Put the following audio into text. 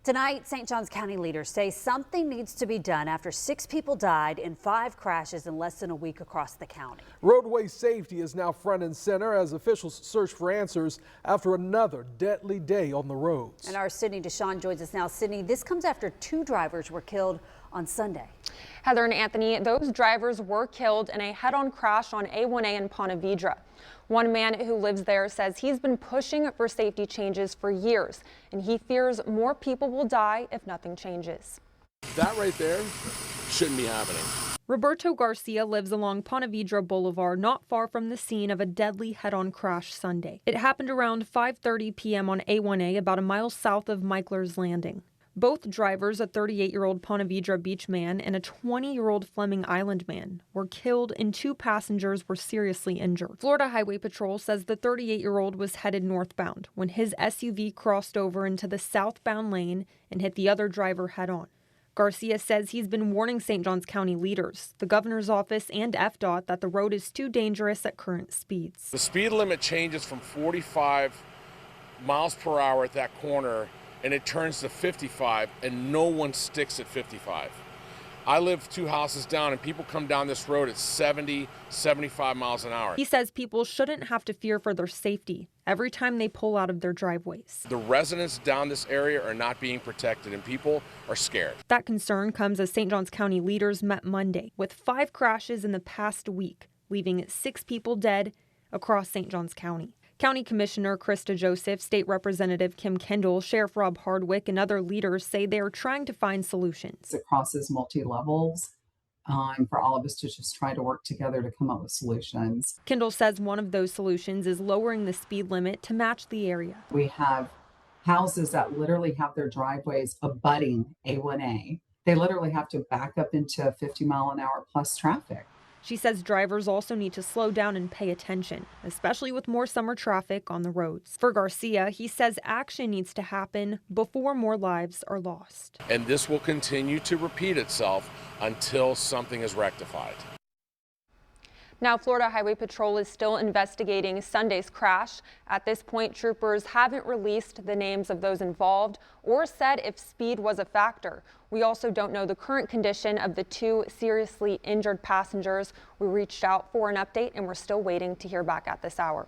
Tonight, St. Johns County leaders say something needs to be done after 6 people died in 5 crashes in less than a week across the county. Roadway safety is now front and center as officials search for answers after another deadly day on the roads. And our Sydney Deshawn joins us now. Sydney, this comes after 2 drivers were killed on Sunday. Heather and Anthony, those drivers were killed in a head-on crash on A1A in Ponte Vedra. One man who lives there says he's been pushing for safety changes for years, and he fears more people will die if nothing changes. That right there shouldn't be happening. Roberto Garcia lives along Ponte Vedra Boulevard, not far from the scene of a deadly head-on crash Sunday. It happened around 5:30 p.m. on A1A, about a mile south of Michler's Landing. Both drivers, a 38-year-old Ponte Vedra Beach man and a 20-year-old Fleming Island man, were killed and 2 passengers were seriously injured. Florida Highway Patrol says the 38-year-old was headed northbound when his SUV crossed over into the southbound lane and hit the other driver head-on. Garcia says he's been warning St. Johns County leaders, the governor's office, and FDOT that the road is too dangerous at current speeds. The speed limit changes from 45 miles per hour at that corner, and it turns to 55, and no one sticks at 55. I live 2 houses down, and people come down this road at 70, 75 miles an hour. He says people shouldn't have to fear for their safety every time they pull out of their driveways. The residents down this area are not being protected, and people are scared. That concern comes as St. Johns County leaders met Monday with 5 crashes in the past week, leaving 6 people dead across St. Johns County. County Commissioner Krista Joseph, State Representative Kim Kendall, Sheriff Rob Hardwick, and other leaders say they are trying to find solutions. It crosses multi-levels for all of us to just try to work together to come up with solutions. Kendall says one of those solutions is lowering the speed limit to match the area. We have houses that literally have their driveways abutting A1A. They literally have to back up into 50-mile-an-hour plus traffic. She says drivers also need to slow down and pay attention, especially with more summer traffic on the roads. For Garcia, he says action needs to happen before more lives are lost. And this will continue to repeat itself until something is rectified. Now, Florida Highway Patrol is still investigating Sunday's crash. At this point, troopers haven't released the names of those involved or said if speed was a factor. We also don't know the current condition of the 2 seriously injured passengers. We reached out for an update, and we're still waiting to hear back at this hour.